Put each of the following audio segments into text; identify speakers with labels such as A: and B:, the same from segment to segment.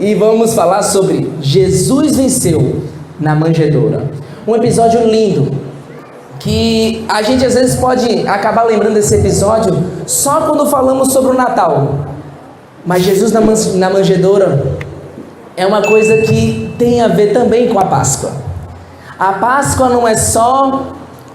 A: e vamos falar sobre Jesus venceu na manjedoura. Um episódio lindo, que a gente às vezes pode acabar lembrando desse episódio só quando falamos sobre o Natal. Mas Jesus na manjedoura é uma coisa que tem a ver também com a Páscoa. A Páscoa não é só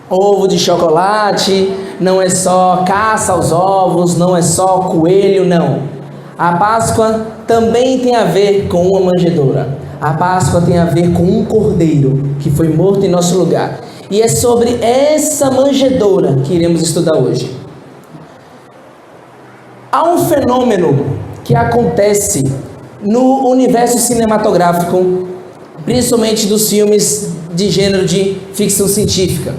A: ovo de chocolate, não é só caça aos ovos, não é só coelho, não. A Páscoa também tem a ver com uma manjedoura. A Páscoa tem a ver com um cordeiro que foi morto em nosso lugar. E é sobre essa manjedoura que iremos estudar hoje. Há um fenômeno que acontece no universo cinematográfico, principalmente dos filmes de gênero de ficção científica.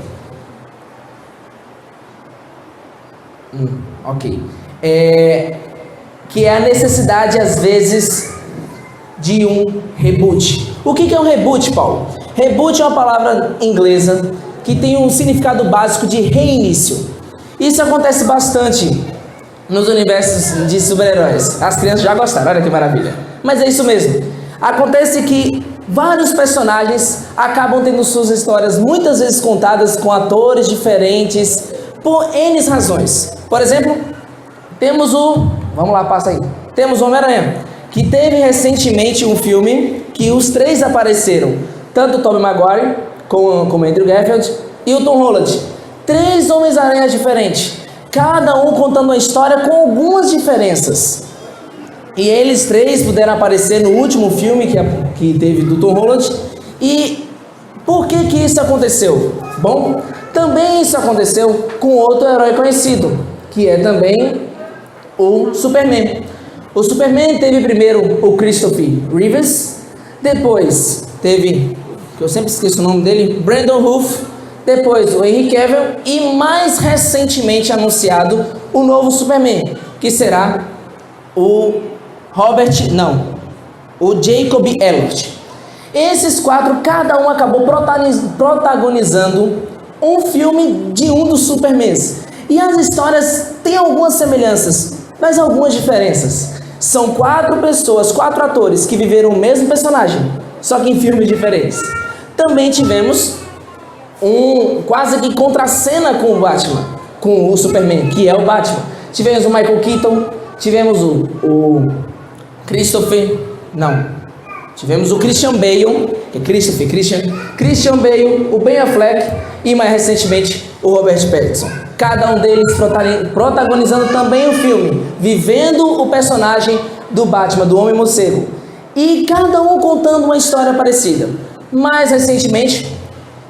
A: Que é a necessidade, às vezes, de um reboot. O que é um reboot, Paulo? Reboot é uma palavra inglesa que tem um significado básico de reinício. Isso acontece bastante nos universos de super-heróis. As crianças já gostaram, olha que maravilha. Mas é isso mesmo. Acontece que vários personagens acabam tendo suas histórias muitas vezes contadas com atores diferentes por N razões. Por exemplo, temos o... Vamos lá, passa aí. Temos o Homem-Aranha, que teve recentemente um filme que os três apareceram. Tanto o Tobey Maguire, como Andrew Garfield, e o Tom Holland. 3 Homens-Aranha diferentes. Cada um contando uma história com algumas diferenças. E eles 3 puderam aparecer no último filme que teve do Tom Holland. E por que isso aconteceu? Bom, também isso aconteceu com outro herói conhecido, que é também o Superman. O Superman teve primeiro o Christopher Reeves, depois teve, que eu sempre esqueço o nome dele, Brandon Routh, depois o Henry Cavill e mais recentemente anunciado o novo Superman, que será o Jacob Elliott. Esses 4, cada um acabou protagonizando um filme de um dos Supermans. E as histórias têm algumas semelhanças, mas algumas diferenças. São 4 pessoas, 4 atores que viveram o mesmo personagem, só que em filmes diferentes. Também tivemos quase que contracena com o Batman, com o Superman, que é o Batman. Tivemos o Michael Keaton, tivemos o Christian Bale, Christian Bale, o Ben Affleck e mais recentemente o Robert Pattinson. Cada um deles protagonizando também o filme, vivendo o personagem do Batman, do Homem-Morcego. E cada um contando uma história parecida. Mais recentemente,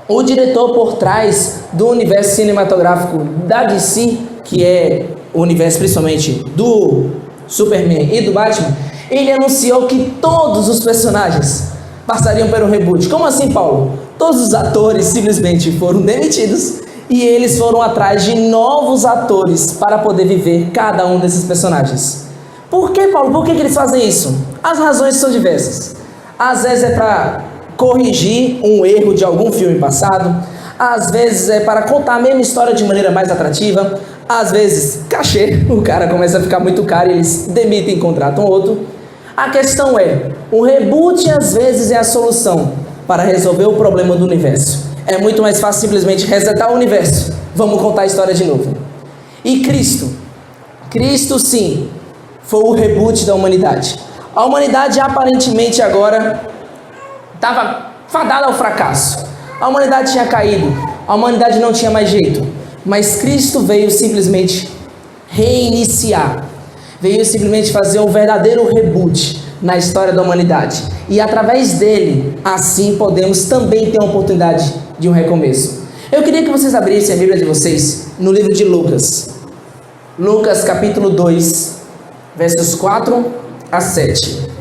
A: o diretor por trás do universo cinematográfico da DC, que é o universo principalmente do Superman e do Batman, ele anunciou que todos os personagens passariam por um reboot. Como assim, Paulo? Todos os atores simplesmente foram demitidos e eles foram atrás de novos atores para poder viver cada um desses personagens. Por que, Paulo? Por que eles fazem isso? As razões são diversas. Às vezes é para corrigir um erro de algum filme passado, às vezes é para contar a mesma história de maneira mais atrativa, às vezes cachê, o cara começa a ficar muito caro e eles demitem e contratam outro. A questão é, o reboot às vezes é a solução para resolver o problema do universo. É muito mais fácil simplesmente resetar o universo. Vamos contar a história de novo. E Cristo sim, foi o reboot da humanidade. A humanidade aparentemente agora estava fadada ao fracasso. A humanidade tinha caído, a humanidade não tinha mais jeito. Mas Cristo veio simplesmente reiniciar. Veio simplesmente fazer um verdadeiro reboot na história da humanidade. E através dele, assim podemos também ter uma oportunidade de um recomeço. Eu queria que vocês abrissem a Bíblia de vocês no livro de Lucas. Lucas capítulo 2, versos 4 a 7.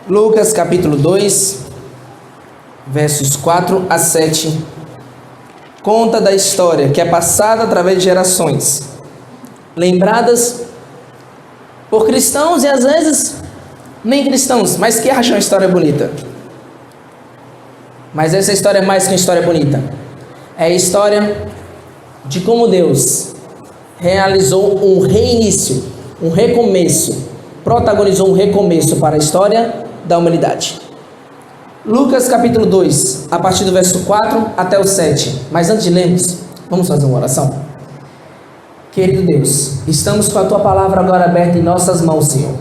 A: Lucas capítulo 2, versos 4 a 7, conta da história que é passada através de gerações, lembradas por cristãos e às vezes nem cristãos, mas que acham a história bonita. Mas essa história é mais que uma história bonita. É a história de como Deus realizou um reinício, um recomeço, protagonizou um recomeço para a história da humanidade. Lucas capítulo 2, a partir do verso 4 até o 7. Mas antes de lermos, vamos fazer uma oração? Querido Deus, estamos com a Tua palavra agora aberta em nossas mãos, Senhor.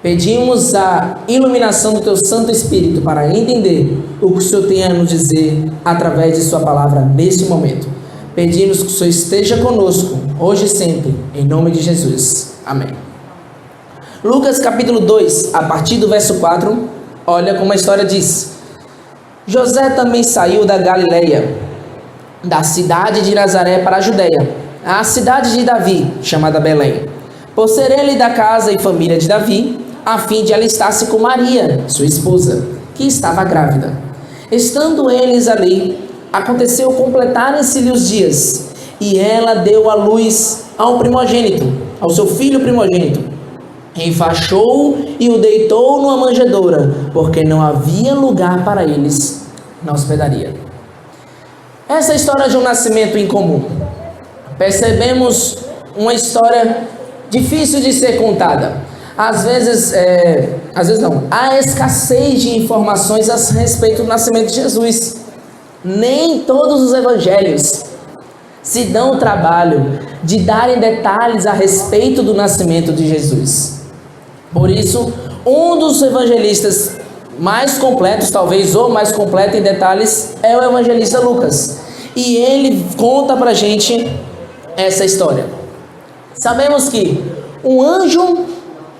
A: Pedimos a iluminação do Teu Santo Espírito para entender o que o Senhor tem a nos dizer através de Sua palavra neste momento. Pedimos que o Senhor esteja conosco, hoje e sempre, em nome de Jesus. Amém. Lucas capítulo 2, a partir do verso 4, olha como a história diz. José também saiu da Galileia, da cidade de Nazaré para a Judeia, a cidade de Davi, chamada Belém, por ser ele da casa e família de Davi, a fim de alistar-se com Maria, sua esposa, que estava grávida. Estando eles ali, aconteceu completarem-se-lhe os dias, e ela deu à luz ao primogênito, ao seu filho primogênito. Enfaixou-o e o deitou numa manjedoura, porque não havia lugar para eles na hospedaria. Essa é a história de um nascimento incomum. Percebemos uma história difícil de ser contada. Às vezes não, há escassez de informações a respeito do nascimento de Jesus. Nem todos os evangelhos se dão o trabalho de darem detalhes a respeito do nascimento de Jesus. Por isso, um dos evangelistas mais completos, talvez o mais completo em detalhes, é o evangelista Lucas. E ele conta pra gente essa história. Sabemos que um anjo,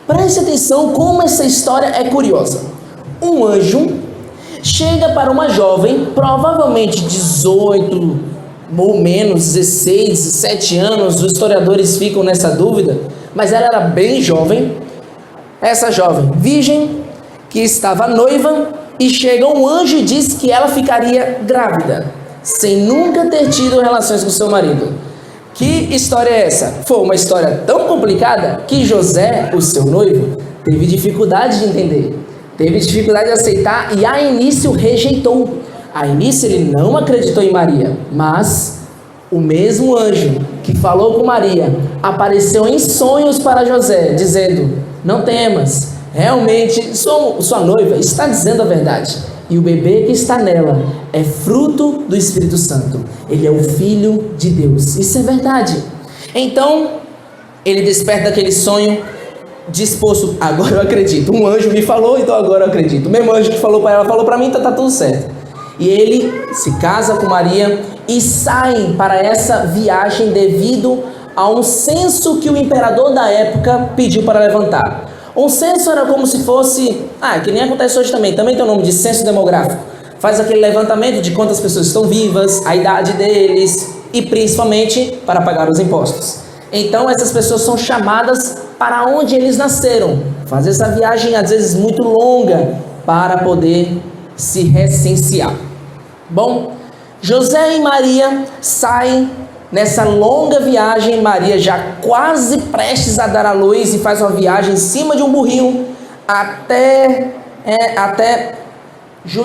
A: preste atenção como essa história é curiosa. Um anjo chega para uma jovem, provavelmente 18 ou menos, 16, 17 anos, os historiadores ficam nessa dúvida, mas ela era bem jovem. Essa jovem virgem, que estava noiva, e chega um anjo e diz que ela ficaria grávida, sem nunca ter tido relações com seu marido. Que história é essa? Foi uma história tão complicada que José, o seu noivo, teve dificuldade de entender, teve dificuldade de aceitar e a início rejeitou. A início ele não acreditou em Maria, mas o mesmo anjo que falou com Maria apareceu em sonhos para José, dizendo: não temas, realmente sua noiva está dizendo a verdade, e o bebê que está nela é fruto do Espírito Santo. Ele é o Filho de Deus. Isso é verdade. Então, ele desperta daquele sonho disposto. Agora eu acredito. Um anjo me falou, então agora eu acredito. O mesmo anjo que falou para ela, falou para mim, então tá tudo certo. E ele se casa com Maria e saem para essa viagem devido a um censo que o imperador da época pediu para levantar. Um censo era como se fosse, que nem acontece hoje também tem o nome de censo demográfico. Faz aquele levantamento de quantas pessoas estão vivas, a idade deles e principalmente para pagar os impostos. Então essas pessoas são chamadas para onde eles nasceram. Fazer essa viagem às vezes muito longa para poder se recensear. Bom, José e Maria saem nessa longa viagem. Maria já quase prestes a dar à luz e faz uma viagem em cima de um burrinho até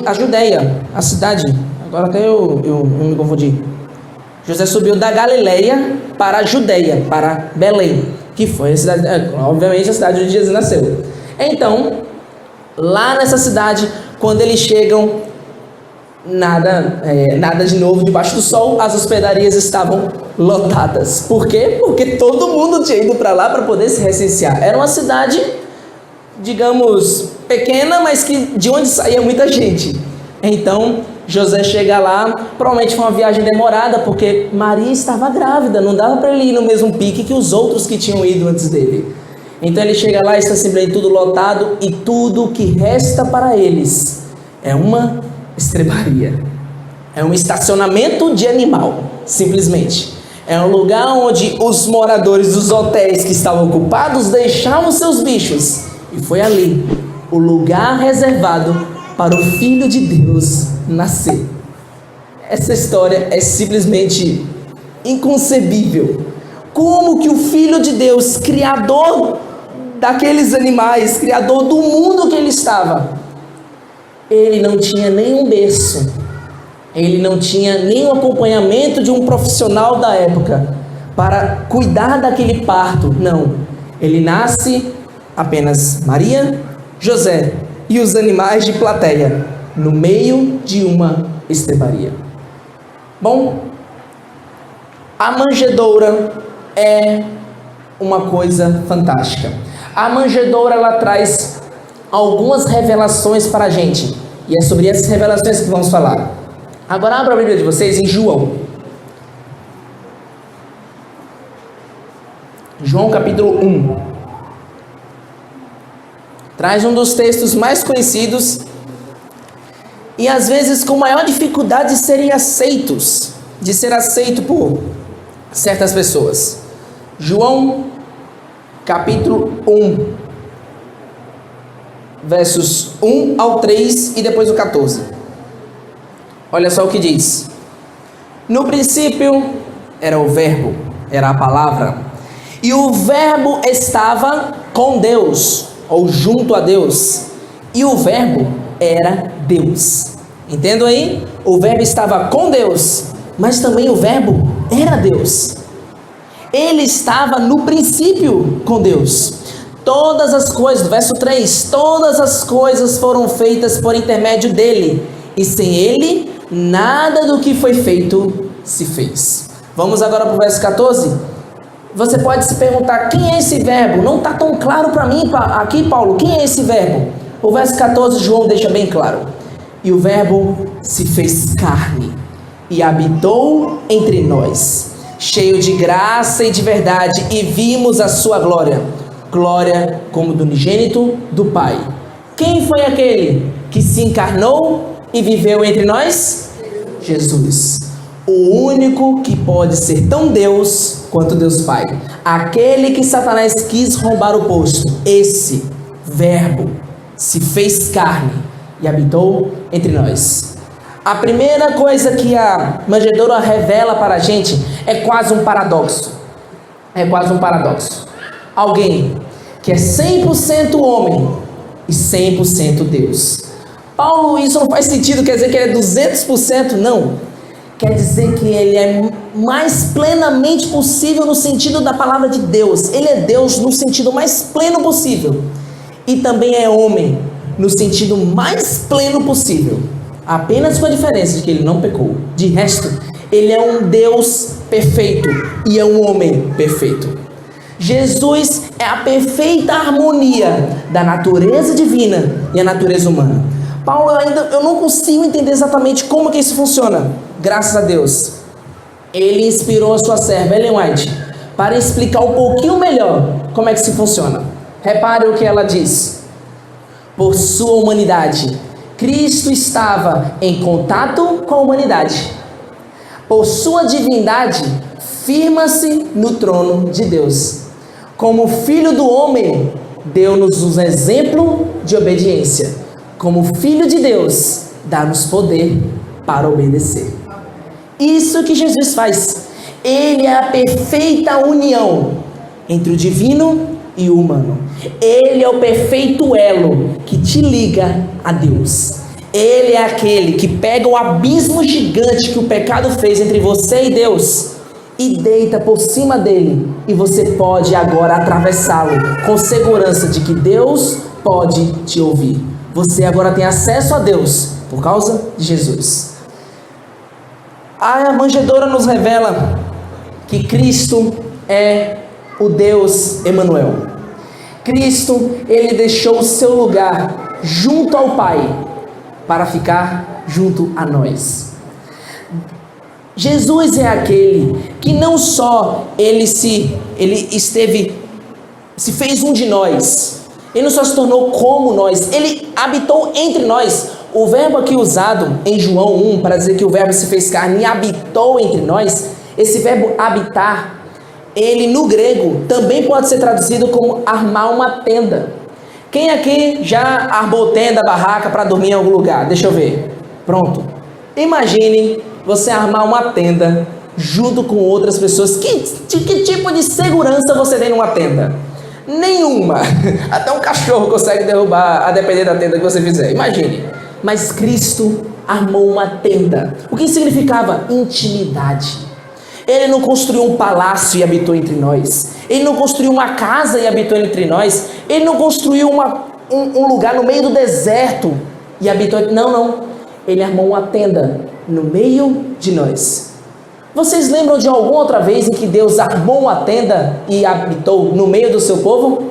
A: a Judeia, a cidade. Agora até eu me confundi. José subiu da Galileia para a Judeia, para Belém, que foi a cidade, obviamente a cidade onde Jesus nasceu. Então, lá nessa cidade, quando eles chegam, nada de novo debaixo do sol, as hospedarias estavam lotadas. Por quê? Porque todo mundo tinha ido para lá para poder se recensear. Era uma cidade, digamos, pequena, mas de onde saía muita gente. Então, José chega lá, provavelmente foi uma viagem demorada, porque Maria estava grávida, não dava para ele ir no mesmo pique que os outros que tinham ido antes dele. Então ele chega lá, está simplesmente tudo lotado, e tudo que resta para eles é uma estrebaria, é um estacionamento de animal, simplesmente. É um lugar onde os moradores dos hotéis que estavam ocupados deixavam seus bichos, e foi ali o lugar reservado para o Filho de Deus nascer. Essa história é simplesmente inconcebível. Como que o Filho de Deus, criador daqueles animais, criador do mundo que ele estava, ele não tinha nenhum berço, ele não tinha nenhum acompanhamento de um profissional da época para cuidar daquele parto. Não, ele nasce apenas Maria, José e os animais de plateia, no meio de uma estrebaria. Bom, a manjedoura é uma coisa fantástica. A manjedoura, ela traz algumas revelações para a gente, e é sobre essas revelações que vamos falar. Agora abra a Bíblia de vocês em João. João capítulo 1. Traz um dos textos mais conhecidos e às vezes com maior dificuldade de ser aceito por certas pessoas. João capítulo 1, versos 1 ao 3 e depois o 14. Olha só o que diz: no princípio era o verbo, era a palavra, e o verbo estava com Deus, ou junto a Deus, e o verbo era Deus. Entendam aí? O verbo estava com Deus, mas também o verbo era Deus. Ele estava no princípio com Deus. Todas as coisas, verso 3, todas as coisas foram feitas por intermédio dele, e sem ele, nada do que foi feito se fez. Vamos agora para o verso 14. Você pode se perguntar, quem é esse verbo? Não está tão claro para mim aqui, Paulo, quem é esse verbo? O verso 14, João deixa bem claro. E o verbo se fez carne e habitou entre nós, cheio de graça e de verdade, e vimos a sua glória, glória como do unigênito do Pai. Quem foi aquele que se encarnou e viveu entre nós? Jesus, o único que pode ser tão Deus quanto Deus Pai, aquele que Satanás quis roubar o posto. Esse verbo se fez carne e habitou entre nós. A primeira coisa que a manjedoura revela para a gente é quase um paradoxo. É quase um paradoxo. Alguém que é 100% homem e 100% Deus. Paulo, isso não faz sentido, quer dizer que ele é 200%? Não. Quer dizer que ele é mais plenamente possível no sentido da palavra de Deus. Ele é Deus no sentido mais pleno possível. E também é homem no sentido mais pleno possível. Apenas com a diferença de que ele não pecou. De resto, ele é um Deus perfeito e é um homem perfeito. Jesus é a perfeita harmonia da natureza divina e a natureza humana. Paulo, eu não consigo entender exatamente como que isso funciona. Graças a Deus, ele inspirou a sua serva Ellen White para explicar um pouquinho melhor como é que isso funciona. Repare o que ela diz. Por sua humanidade, Cristo estava em contato com a humanidade. Por sua divindade, firma-se no trono de Deus. Como filho do homem, deu-nos um exemplo de obediência. Como filho de Deus, dá-nos poder para obedecer. Isso que Jesus faz. Ele é a perfeita união entre o divino e o humano. Ele é o perfeito elo que te liga a Deus. Ele é aquele que pega o abismo gigante que o pecado fez entre você e Deus e deita por cima dele, e você pode agora atravessá-lo com segurança de que Deus pode te ouvir. Você agora tem acesso a Deus por causa de Jesus. A manjedoura nos revela que Cristo é o Deus Emanuel. Cristo, ele deixou o seu lugar junto ao Pai para ficar junto a nós. Jesus é aquele que não só ele se fez um de nós, ele não só se tornou como nós, ele habitou entre nós. O verbo aqui usado em João 1 para dizer que o verbo se fez carne e habitou entre nós, esse verbo habitar, ele no grego também pode ser traduzido como armar uma tenda. Quem aqui já armou tenda, barraca para dormir em algum lugar? Deixa eu ver. Pronto. Imagine você armar uma tenda junto com outras pessoas. Que tipo de segurança você tem numa tenda? Nenhuma. Até um cachorro consegue derrubar, a depender da tenda que você fizer. Imagine. Mas Cristo armou uma tenda. O que significava? Intimidade. Ele não construiu um palácio e habitou entre nós. Ele não construiu uma casa e habitou entre nós. Ele não construiu um lugar no meio do deserto e habitou. Não. Ele armou uma tenda no meio de nós. Vocês lembram de alguma outra vez em que Deus armou uma tenda e habitou no meio do seu povo?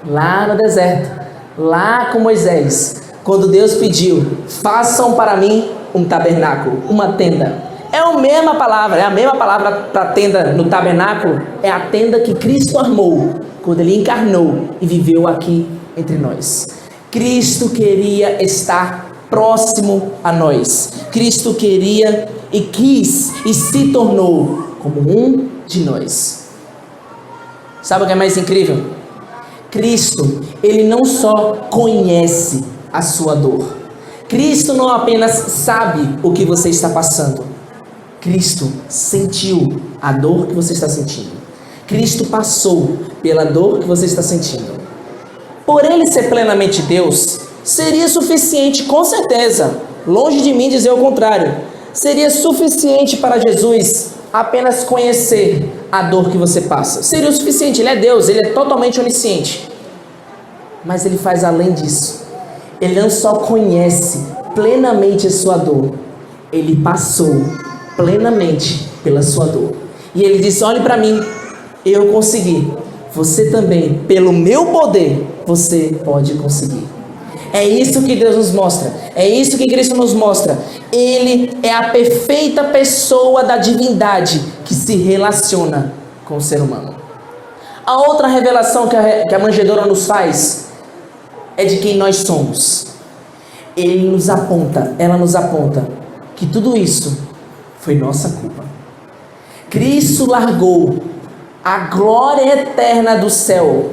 A: Lá no deserto, lá com Moisés, quando Deus pediu: façam para mim um tabernáculo, uma tenda. É a mesma palavra para tenda no tabernáculo, é a tenda que Cristo armou quando Ele encarnou e viveu aqui entre nós. Cristo queria estar próximo a nós. Cristo queria e quis e se tornou como um de nós. Sabe o que é mais incrível? Cristo, Ele não só conhece a sua dor. Cristo não apenas sabe o que você está passando. Cristo sentiu a dor que você está sentindo. Cristo passou pela dor que você está sentindo. Por Ele ser plenamente Deus, seria suficiente, com certeza, longe de mim dizer o contrário, seria suficiente para Jesus apenas conhecer a dor que você passa. Seria o suficiente, Ele é Deus, Ele é totalmente onisciente. Mas Ele faz além disso. Ele não só conhece plenamente a sua dor, Ele passou plenamente pela sua dor. E Ele disse: olhe para mim, eu consegui. Você também, pelo meu poder, você pode conseguir. É isso que Deus nos mostra. É isso que Cristo nos mostra. Ele é a perfeita pessoa da divindade que se relaciona com o ser humano. A outra revelação que a manjedoura nos faz é de quem nós somos. Ela nos aponta que tudo isso foi nossa culpa. Cristo largou a glória eterna do céu,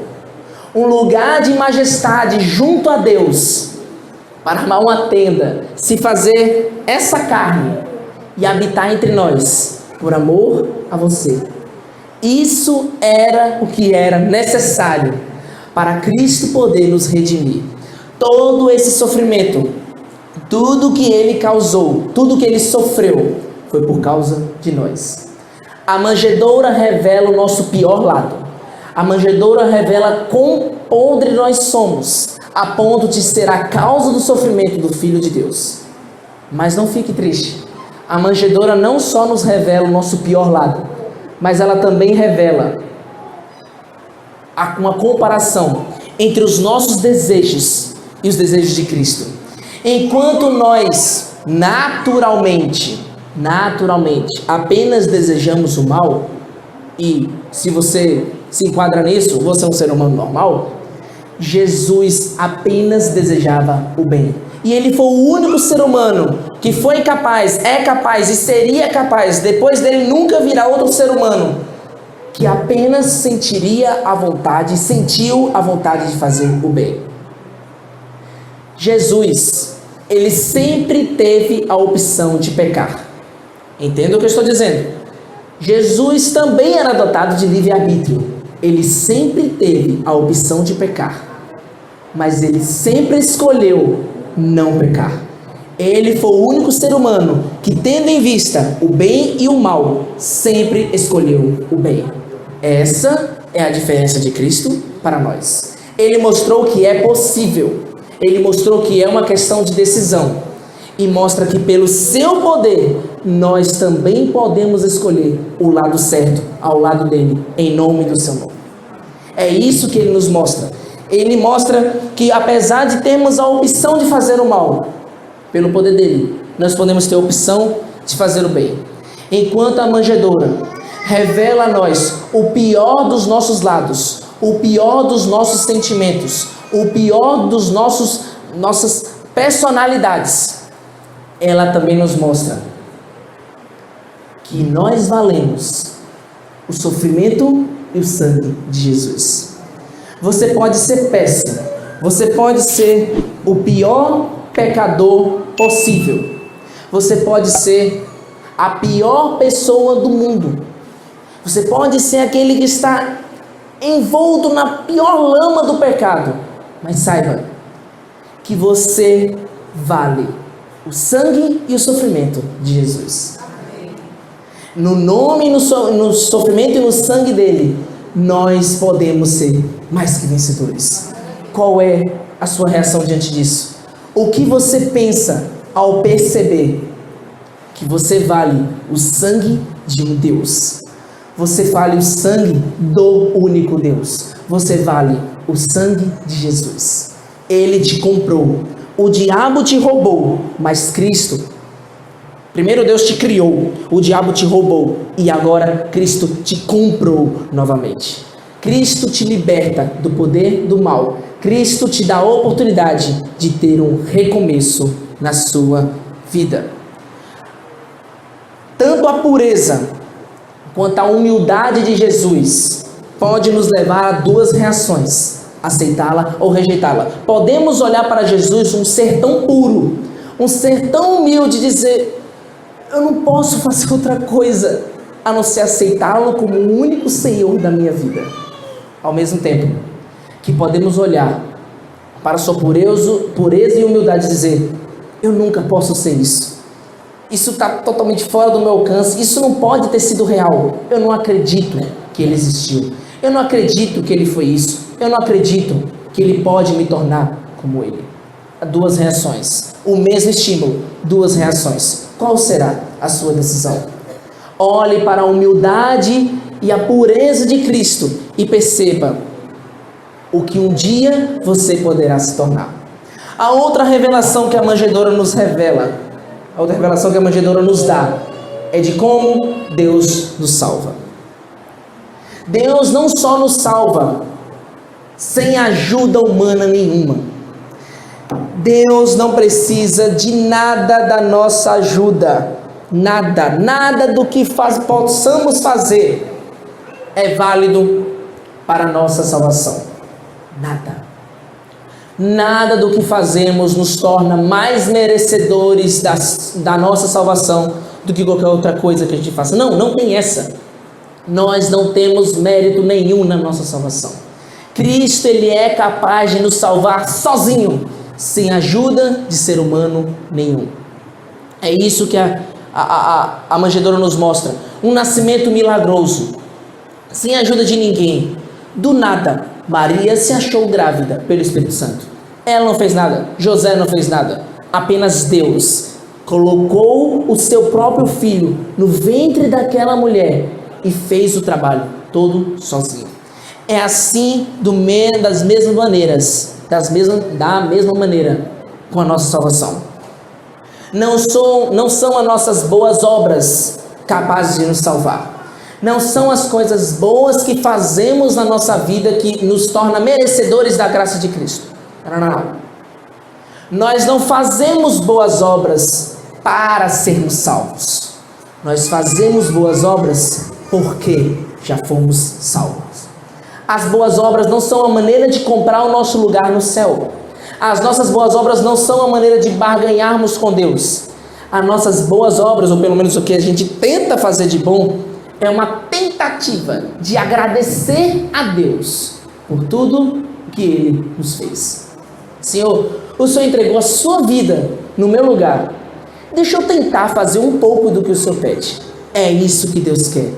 A: um lugar de majestade junto a Deus, para armar uma tenda, se fazer essa carne e habitar entre nós, por amor a você. Isso era o que era necessário para Cristo poder nos redimir. Todo esse sofrimento, tudo que Ele causou, tudo que Ele sofreu, foi por causa de nós. A manjedoura revela o nosso pior lado. A manjedoura revela quão podre nós somos, a ponto de ser a causa do sofrimento do Filho de Deus. Mas não fique triste. A manjedoura não só nos revela o nosso pior lado, mas ela também revela uma comparação entre os nossos desejos e os desejos de Cristo. Enquanto nós naturalmente apenas desejamos o mal, e se você se enquadra nisso, você é um ser humano normal, Jesus apenas desejava o bem. E Ele foi o único ser humano que foi capaz, é capaz e seria capaz, depois dele nunca virá outro ser humano, que apenas sentiu a vontade de fazer o bem. Jesus, Ele sempre teve a opção de pecar. Entenda o que eu estou dizendo. Jesus também era dotado de livre-arbítrio. Ele sempre teve a opção de pecar, mas Ele sempre escolheu não pecar. Ele foi o único ser humano que, tendo em vista o bem e o mal, sempre escolheu o bem. Essa é a diferença de Cristo para nós. Ele mostrou que é possível. Ele mostrou que é uma questão de decisão. E mostra que pelo seu poder, nós também podemos escolher o lado certo ao lado dele, em nome do seu nome. É isso que ele nos mostra. Ele mostra que apesar de termos a opção de fazer o mal, pelo poder dele, nós podemos ter a opção de fazer o bem. Enquanto a manjedoura revela a nós o pior dos nossos lados, o pior dos nossos sentimentos, o pior dos nossas personalidades, ela também nos mostra que nós valemos o sofrimento e o sangue de Jesus. Você pode ser péssimo, você pode ser o pior pecador possível, você pode ser a pior pessoa do mundo, você pode ser aquele que está envolto na pior lama do pecado, mas saiba que você vale o sangue e o sofrimento de Jesus. No nome, no sofrimento e no sangue dele, nós podemos ser mais que vencedores. Qual é a sua reação diante disso? O que você pensa ao perceber que você vale o sangue de um Deus? Você vale o sangue do único Deus. Você vale o sangue de Jesus. Ele te comprou. O diabo te roubou, mas Cristo, primeiro Deus te criou, o diabo te roubou e agora Cristo te comprou novamente. Cristo te liberta do poder do mal. Cristo te dá a oportunidade de ter um recomeço na sua vida. Tanto a pureza quanto a humildade de Jesus pode nos levar a duas reações: aceitá-la ou rejeitá-la. Podemos olhar para Jesus, um ser tão puro, um ser tão humilde, e dizer: eu não posso fazer outra coisa a não ser aceitá-lo como o único Senhor da minha vida. Ao mesmo tempo que podemos olhar para sua pureza e humildade e dizer: eu nunca posso ser isso. Isso está totalmente fora do meu alcance. Isso não pode ter sido real. Eu não acredito que ele existiu. Eu não acredito que ele foi isso. Eu não acredito que ele pode me tornar como ele. Duas reações. O mesmo estímulo, duas reações. Qual será a sua decisão? Olhe para a humildade e a pureza de Cristo e perceba o que um dia você poderá se tornar. A outra revelação que a manjedoura nos revela, a outra revelação que a manjedoura nos dá, é de como Deus nos salva. Deus não só nos salva sem ajuda humana nenhuma. Deus não precisa de nada da nossa ajuda. Nada do que possamos fazer é válido para a nossa salvação. Nada do que fazemos nos torna mais merecedores da nossa salvação do que qualquer outra coisa que a gente faça. Não tem essa. Nós não temos mérito nenhum na nossa salvação. Cristo, ele é capaz de nos salvar sozinho, sem ajuda de ser humano nenhum. É isso que a manjedoura nos mostra. Um nascimento milagroso, sem ajuda de ninguém. Do nada, Maria se achou grávida pelo Espírito Santo. Ela não fez nada, José não fez nada. Apenas Deus colocou o seu próprio filho no ventre daquela mulher e fez o trabalho todo sozinho. É assim das mesmas maneiras, da mesma maneira com a nossa salvação. Não são as nossas boas obras capazes de nos salvar. Não são as coisas boas que fazemos na nossa vida que nos torna merecedores da graça de Cristo. Não. Nós não fazemos boas obras para sermos salvos. Nós fazemos boas obras porque já fomos salvos. As boas obras não são a maneira de comprar o nosso lugar no céu. As nossas boas obras não são a maneira de barganharmos com Deus. As nossas boas obras, ou pelo menos o que a gente tenta fazer de bom, é uma tentativa de agradecer a Deus por tudo que Ele nos fez. Senhor, o Senhor entregou a sua vida no meu lugar. Deixa eu tentar fazer um pouco do que o Senhor pede. É isso que Deus quer.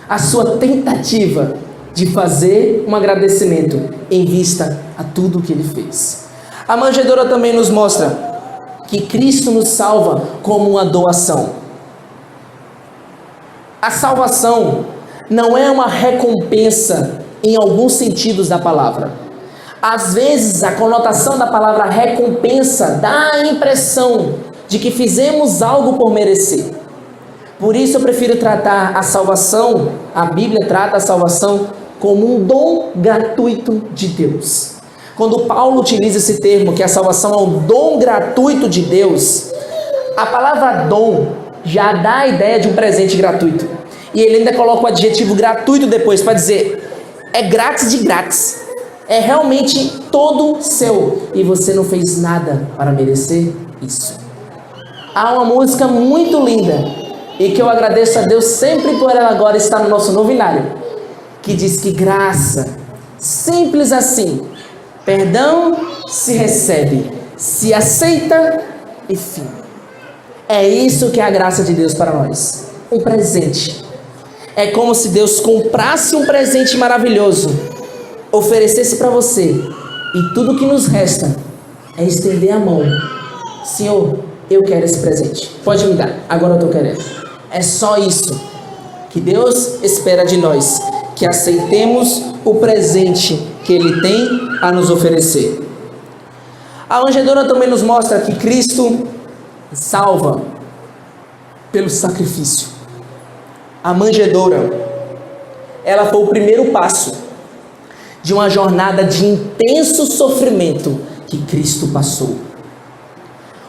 A: A sua tentativa de fazer um agradecimento em vista a tudo que Ele fez. A manjedoura também nos mostra que Cristo nos salva como uma doação. A salvação não é uma recompensa em alguns sentidos da palavra. Às vezes, a conotação da palavra recompensa dá a impressão de que fizemos algo por merecer. Por isso eu prefiro tratar a salvação, a Bíblia trata a salvação como um dom gratuito de Deus. Quando Paulo utiliza esse termo, que a salvação é um dom gratuito de Deus, a palavra dom já dá a ideia de um presente gratuito. E ele ainda coloca o adjetivo gratuito depois para dizer, é grátis de grátis. É realmente todo seu. E você não fez nada para merecer isso. Há uma música muito linda, e que eu agradeço a Deus sempre por ela agora estar no nosso novenário, que diz que graça, simples assim, perdão se recebe, se aceita e fim. É isso que é a graça de Deus para nós. Um presente. É como se Deus comprasse um presente maravilhoso, oferecesse para você, e tudo que nos resta é estender a mão. Senhor, eu quero esse presente. Pode me dar, agora eu estou querendo. É só isso que Deus espera de nós, que aceitemos o presente que Ele tem a nos oferecer. A manjedoura também nos mostra que Cristo salva pelo sacrifício. A manjedoura, ela foi o primeiro passo de uma jornada de intenso sofrimento que Cristo passou.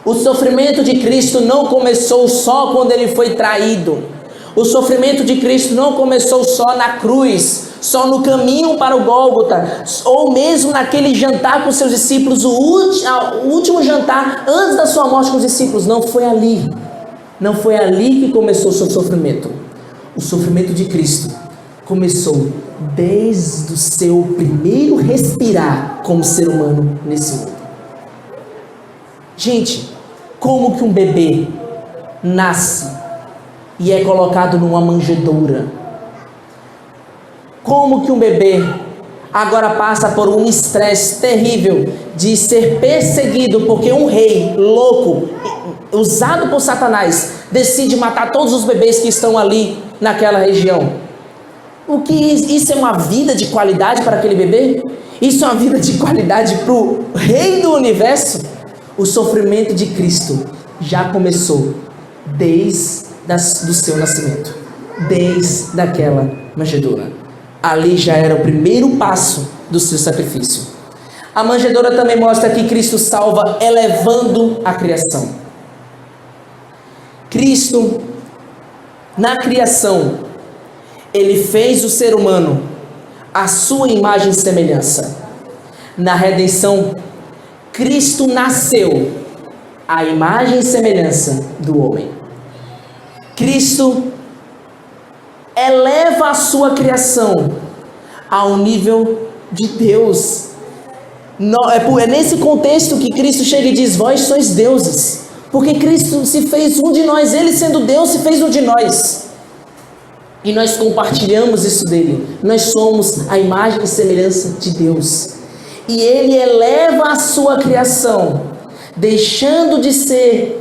A: O sofrimento de Cristo não começou só quando Ele foi traído. O sofrimento de Cristo não começou só na cruz, só no caminho para o Gólgota, ou mesmo naquele jantar com seus discípulos, o último jantar antes da sua morte com os discípulos. Não foi ali. Não foi ali que começou o seu sofrimento. O sofrimento de Cristo começou desde o seu primeiro respirar como ser humano nesse mundo. Gente, como que um bebê nasce e é colocado numa manjedoura? Como que um bebê agora passa por um estresse terrível de ser perseguido porque um rei louco, usado por Satanás, decide matar todos os bebês que estão ali naquela região? Isso é uma vida de qualidade para aquele bebê? Isso é uma vida de qualidade para o rei do universo? O sofrimento de Cristo já começou desde do seu nascimento, desde daquela manjedoura. Ali já era o primeiro passo do seu sacrifício. A manjedoura também mostra que Cristo salva elevando a criação. Cristo, na criação, Ele fez o ser humano à sua imagem e semelhança. Na redenção, Cristo nasceu à imagem e semelhança do homem. Cristo eleva a sua criação ao nível de Deus. É nesse contexto que Cristo chega e diz: vós sois deuses, porque Cristo se fez um de nós. Ele, sendo Deus, se fez um de nós, e nós compartilhamos isso dele. Nós somos a imagem e semelhança de Deus, e Ele eleva a sua criação, deixando de ser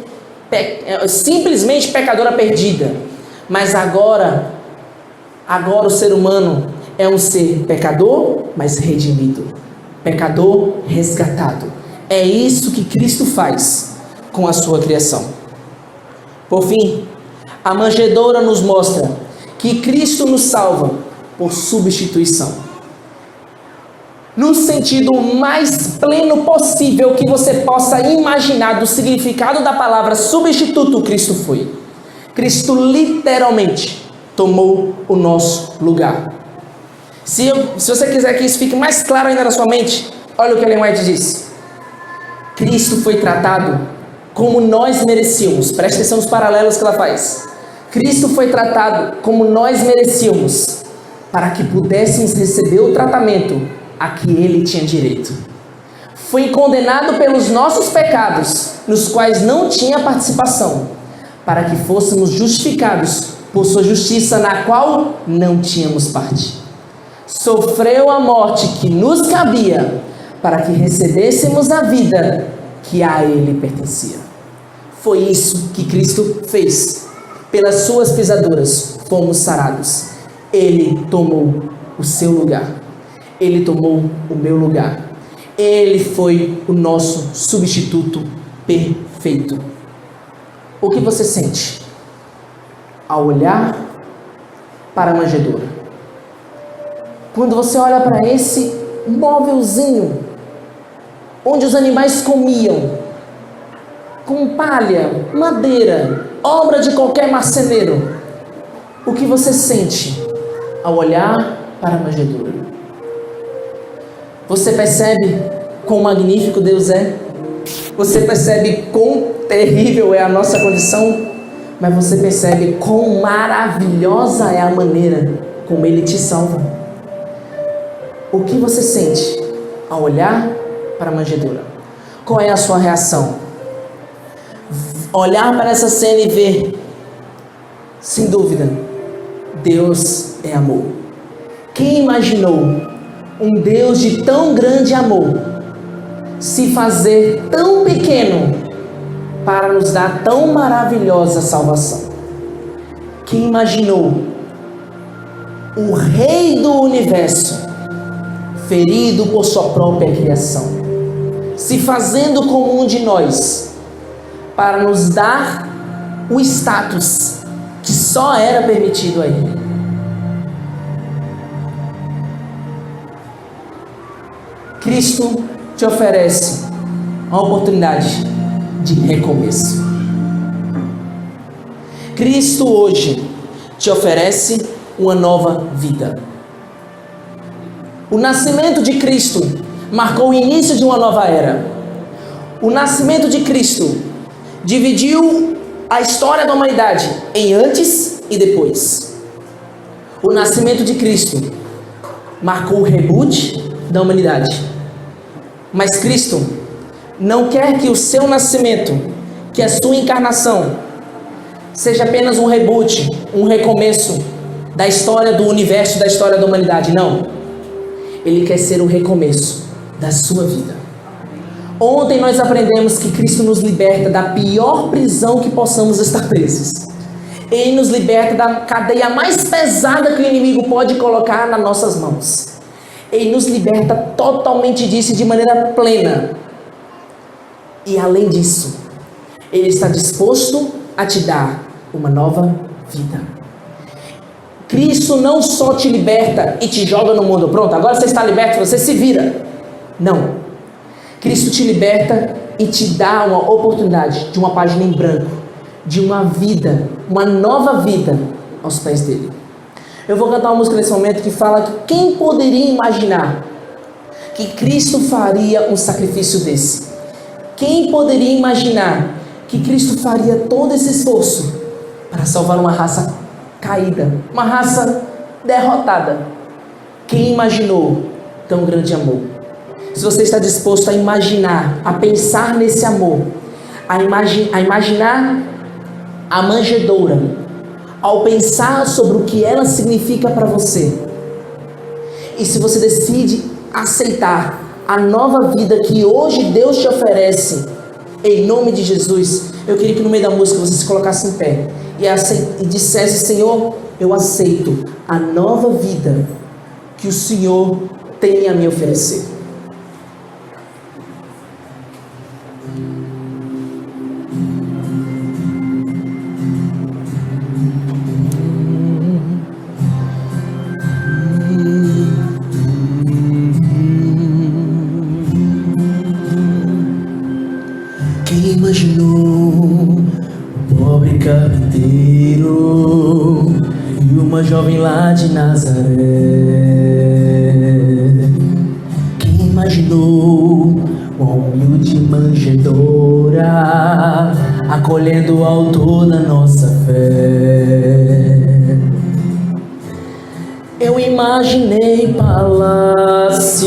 A: simplesmente pecadora perdida, mas agora o ser humano é um ser pecador, mas redimido, pecador resgatado. É isso que Cristo faz com a sua criação. Por fim, a manjedoura nos mostra que Cristo nos salva por substituição. No sentido mais pleno possível que você possa imaginar do significado da palavra substituto, Cristo foi. Cristo literalmente tomou o nosso lugar. Se você quiser que isso fique mais claro ainda na sua mente, olha o que Ellen White disse. Cristo foi tratado como nós merecíamos. Preste atenção nos paralelos que ela faz. Cristo foi tratado como nós merecíamos, para que pudéssemos receber o tratamento a que Ele tinha direito. Foi condenado pelos nossos pecados, nos quais não tinha participação, para que fôssemos justificados por sua justiça, na qual não tínhamos parte. Sofreu a morte que nos cabia, para que recebêssemos a vida que a Ele pertencia. Foi isso que Cristo fez. Pelas suas pisaduras fomos sarados. Ele tomou o seu lugar. Ele tomou o meu lugar. Ele foi o nosso substituto perfeito. O que você sente ao olhar para a manjedoura? Quando você olha para esse móvelzinho onde os animais comiam, com palha, madeira, obra de qualquer marceneiro, o que você sente ao olhar para a manjedoura? Você percebe quão magnífico Deus é? Você percebe quão terrível é a nossa condição? Mas você percebe quão maravilhosa é a maneira como Ele te salva. O que você sente ao olhar para a manjedoura? Qual é a sua reação? olhar para essa cena e ver, sem dúvida, Deus é amor. Quem imaginou um Deus de tão grande amor se fazer tão pequeno para nos dar tão maravilhosa salvação? Quem imaginou o Rei do Universo ferido por sua própria criação, se fazendo como um de nós, para nos dar o status que só era permitido a Ele? Cristo te oferece a oportunidade de recomeço. Cristo hoje te oferece uma nova vida. O nascimento de Cristo marcou o início de uma nova era. O nascimento de Cristo dividiu a história da humanidade em antes e depois. O nascimento de Cristo marcou o reboot da humanidade. Mas Cristo não quer que o seu nascimento, que a sua encarnação, seja apenas um reboot, um recomeço da história do universo, da história da humanidade. Não. Ele quer ser o recomeço da sua vida. Ontem nós aprendemos que Cristo nos liberta da pior prisão que possamos estar presos. Ele nos liberta da cadeia mais pesada que o inimigo pode colocar nas nossas mãos. Ele nos liberta totalmente disso de maneira plena. E além disso, Ele está disposto a te dar uma nova vida. Cristo não só te liberta e te joga no mundo. Pronto, agora você está liberto, você se vira. Não. Cristo te liberta e te dá uma oportunidade de uma página em branco, de uma vida, uma nova vida aos pés dele. Eu vou cantar uma música nesse momento que fala que quem poderia imaginar que Cristo faria um sacrifício desse? Quem poderia imaginar que Cristo faria todo esse esforço para salvar uma raça caída, uma raça derrotada? Quem imaginou tão grande amor? Se você está disposto a imaginar, a pensar nesse amor, a imaginar a manjedoura, ao pensar sobre o que ela significa para você, e se você decide aceitar a nova vida que hoje Deus te oferece, em nome de Jesus, eu queria que no meio da música você se colocasse em pé e dissesse: Senhor, eu aceito a nova vida que o Senhor tem a me oferecer. Quem imaginou o pobre carpinteiro e uma jovem lá de Nazaré? Quem imaginou uma humilde manjedoura acolhendo o autor da nossa fé? Eu imaginei palácios,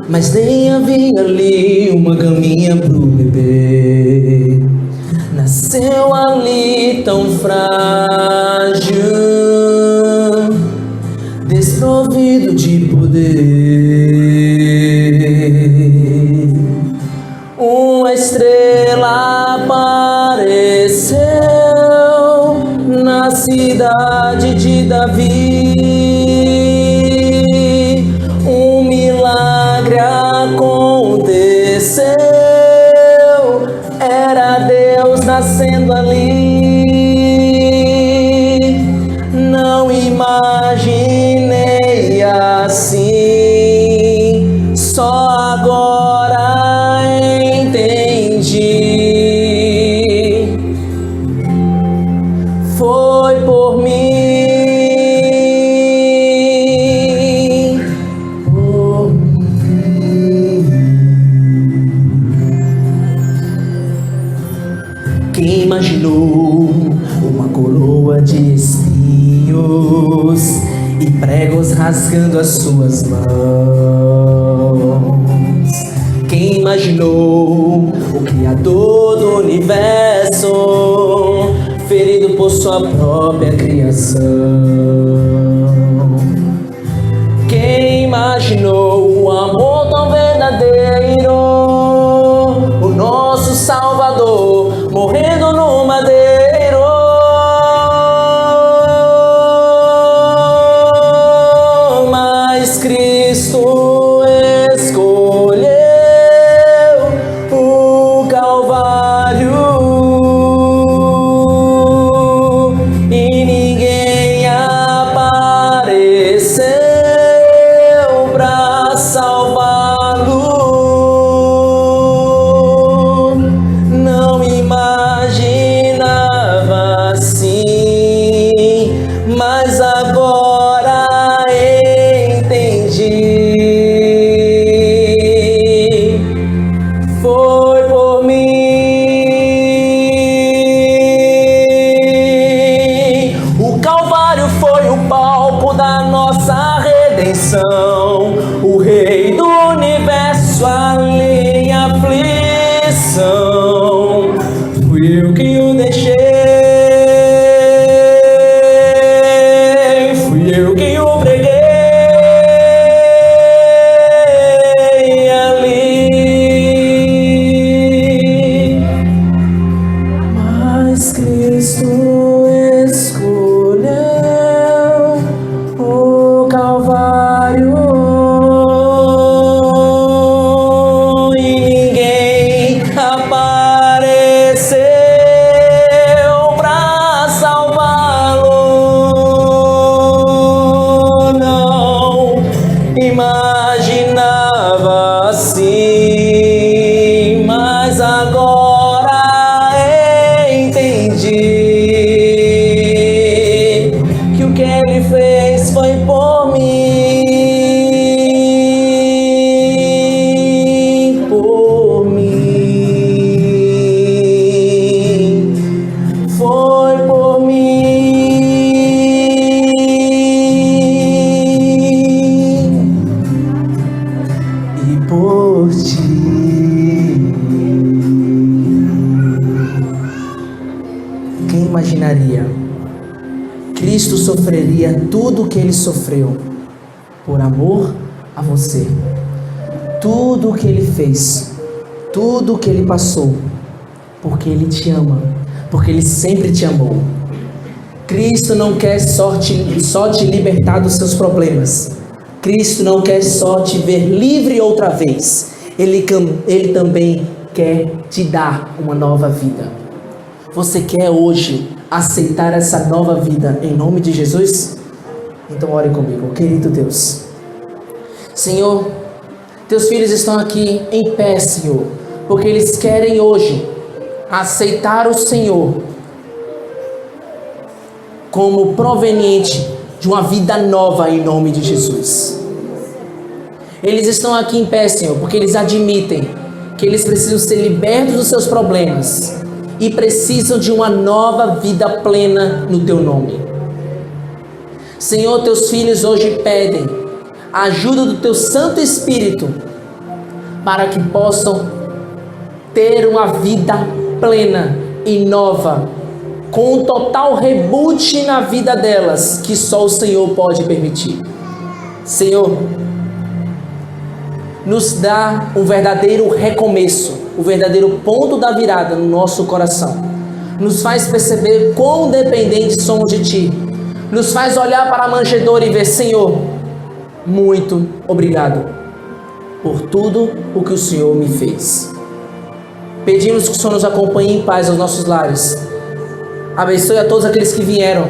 A: mas nem havia ali uma caminha pro bebê. Nasceu ali tão frágil, desprovido de poder. Uma estrela apareceu na cidade de Davi. Um milagre aconteceu, era Deus nascendo ali. Não imaginei assim, só agora entendi. Foi por mim. Quem imaginou uma coroa de espinhos e pregos rasgando as suas mãos? Quem imaginou o Criador do universo, ferido por sua própria criação? Quem imaginou o amor tão verdadeiro, o nosso Salvador morrendo no madeiro? Mas Cristo escolheu o Calvário e ninguém apareceu para salvá-lo. Não imaginava assim, mas agora entendi. Foi por mim. O Calvário foi o palco da nossa redenção. O Rei do universo ali em aflição. Fui eu quem o deixei. Fui eu quem o preguei ali. Mas Cristo escolheu o Calvário e ninguém apareceu para salvá-lo. Não imaginava assim, mas agora entendi que o que ele fez foi por mim, por mim, foi por mim e por ti. Quem imaginaria? Cristo sofreria tudo o que ele sofreu por amor a você. Tudo o que ele fez, tudo o que ele passou, porque ele te ama, porque ele sempre te amou. Cristo não quer só te libertar dos seus problemas. Cristo não quer só te ver livre outra vez. Ele também quer te dar uma nova vida. Você quer hoje aceitar essa nova vida em nome de Jesus? Então ore comigo. Querido Deus, Senhor, teus filhos estão aqui em pé, Senhor, porque eles querem hoje aceitar o Senhor como proveniente de uma vida nova em nome de Jesus. Eles estão aqui em pé, Senhor, porque eles admitem que eles precisam ser libertos dos seus problemas e precisam de uma nova vida plena no Teu nome. Senhor, Teus filhos hoje pedem a ajuda do Teu Santo Espírito para que possam ter uma vida plena e nova, com um total reboot na vida delas, que só o Senhor pode permitir. Senhor, nos dá um verdadeiro recomeço, o verdadeiro ponto da virada no nosso coração. Nos faz perceber quão dependentes somos de Ti. Nos faz olhar para a manjedoura e ver, Senhor, muito obrigado por tudo o que o Senhor me fez. Pedimos que o Senhor nos acompanhe em paz aos nossos lares. Abençoe a todos aqueles que vieram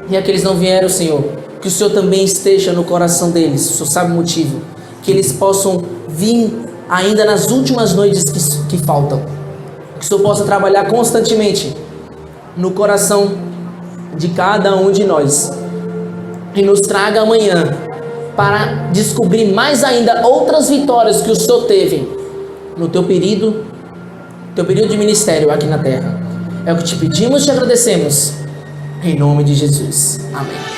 A: e aqueles que não vieram, Senhor. Que o Senhor também esteja no coração deles. O Senhor sabe o motivo. Que eles possam vir ainda nas últimas noites que faltam. Que o Senhor possa trabalhar constantemente no coração de cada um de nós. E nos traga amanhã para descobrir mais ainda outras vitórias que o Senhor teve no teu período de ministério aqui na terra. É o que te pedimos e te agradecemos. Em nome de Jesus. Amém.